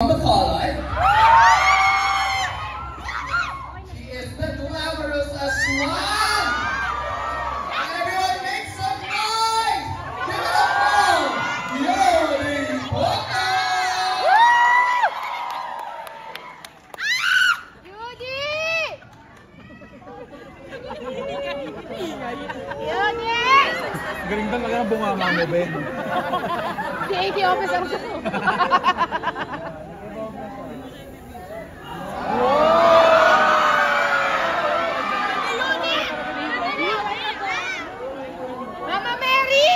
Macaulay. She is the glamorous as well. Everyone make some noise. Give it up for Yoli Poca. Galing talaga ng bunganga mo, Ben. Si AD officer ko. Mama Mary!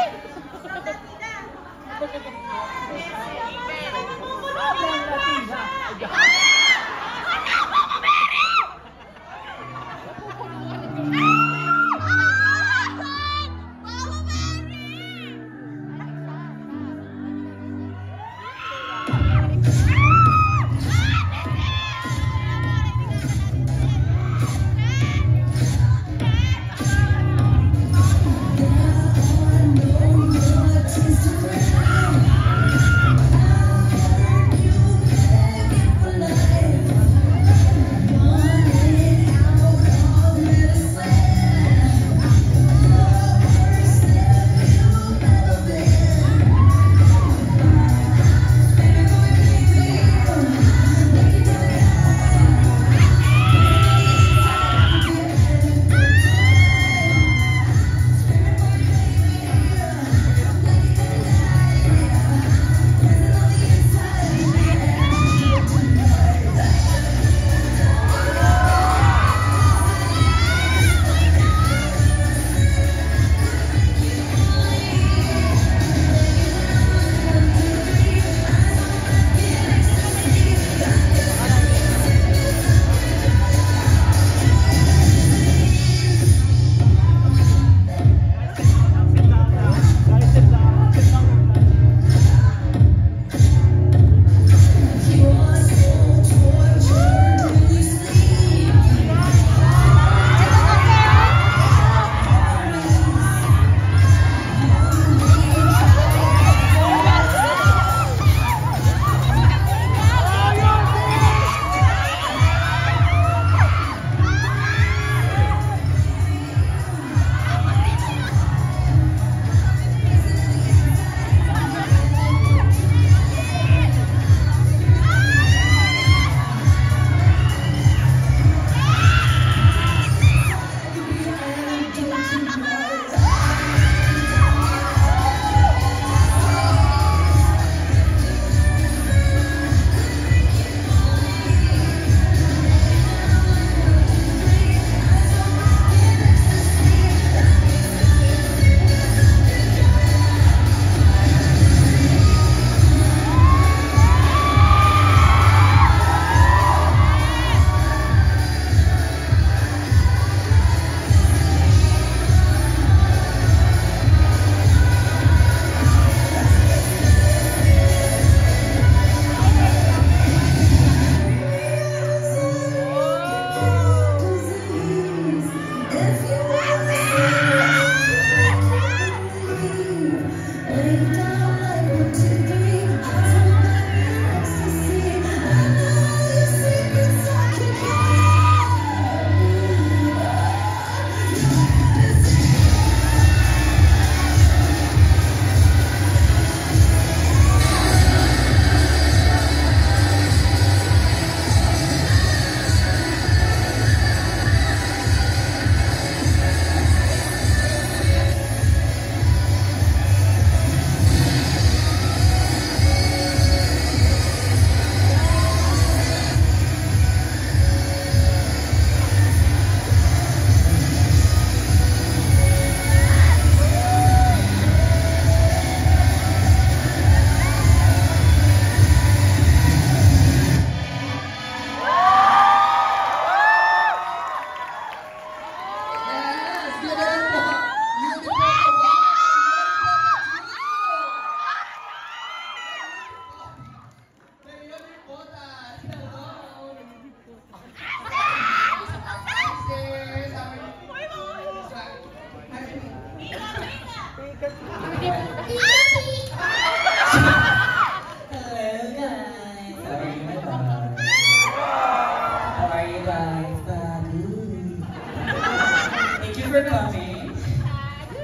for coming.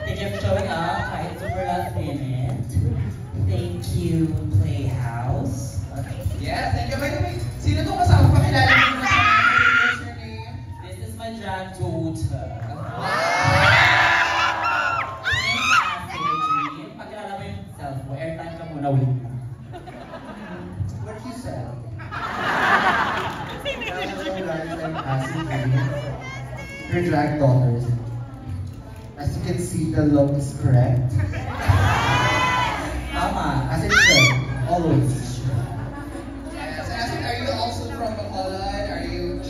Thank you for showing up. Kahit super last minute. Thank you, Playhouse. Okay. Yes, thank you. By the way, sino itong kasama? Pakilala niyo na sa what's your name? This is my drag daughter. Pagkilala mo yung self mo, airtime ka muna, wait lang. What you said? Your drag daughters. As you can see, the look is correct. Tama. As it should, always. Yes, Acid, are you also from Bacolod? Are you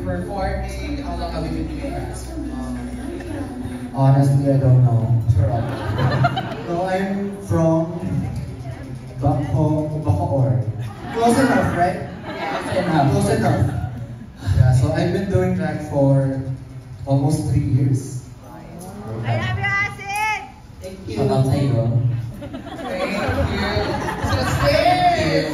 performing? How long have you been doing that? Honestly, I don't know. No, I'm from Bacoor. Close enough, right? Close enough. Yeah, so I've been doing drag for almost 3 years. I love you, Acid! Thank you. Shout out sa'yo. Thank you. So, Sis!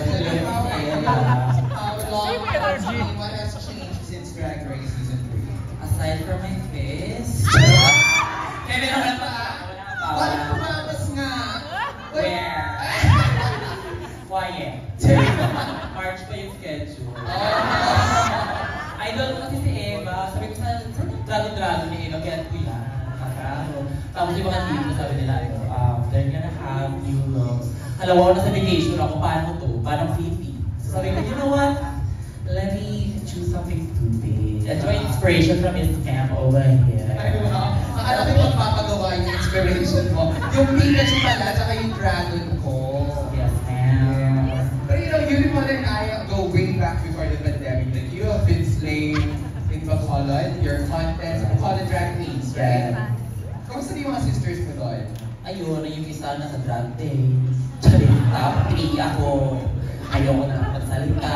What has changed since Drag Race Season 3? Aside from my face. Kevin, wala pa. Wala pumapas nga. Where? Quiet. March pa yung schedule. Idol ko kasi si Eva. Sabi ko sa dragon ni Eva, get ko yan. Tapos yung mga team ko sabi nila, they're gonna have new looks. Alam mo, nasa vacation ako, paano to? Paano creepy? So sabi ko, you know what? Let me choose something stupid. That's my inspiration from Miss Cam over here. Ay, wow. Akala ko magpapagawa yung inspiration mo. Yung Pikachu pala, tsaka yung dragon ko. Yes, ma'am. But you know, you and I go way back before the pandemic. Like, you have been slaying in Bacolod, your contest, Bacolod Drag Queens, right? Kamusta yung mga sisters mo doon? Ayun, yung isa na sa drag days. Charit, pili ako. Ayoko na magsalita.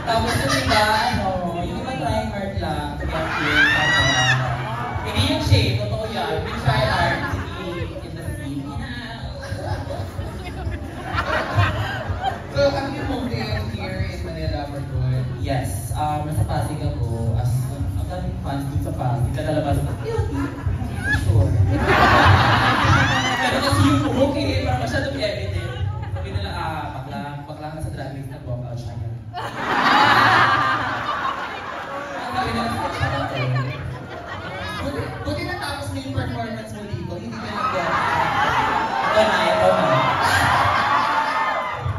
Tapos yung iba, yung iba trying hard lang to get in. Hindi yung shade, totoo yan. We try hard to be in the scene. So, have you moved in here in Manila for good? Yes, nasa Pasig ako. Ang daming fans dun sa Pasig. Kadalabas na, sure. Pero kasi yung buhok parang masyadong evident. Sabi nila, bakla nga sa drag race, nag-walk out siya yan. Sabi nila, Buti natapos mo yung performance mo dito, hindi ka nag-walk. ito na.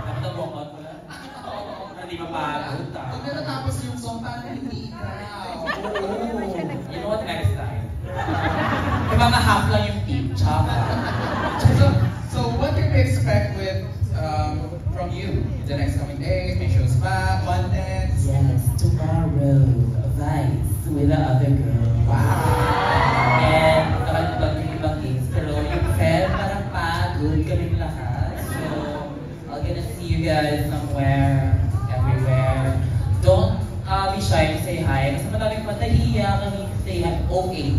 Dapat nag-walk out ko lang. Hindi mapagod. Buti natapos yung song, paano hindi ka? Oo. You know what, next time? May mga half lang yung team, tsaka. So what can we expect from you in the next coming days? May shows ba? Content? Yes, tomorrow, Vice with the other girl. Wow! And nakalimutan yung ibang kids, pero yung fair, parang pagod kaming lahat. So, I'm gonna see you guys somewhere, everywhere. Don't be shy to say hi. Kasi madaming matahiya kami say hi. Okay.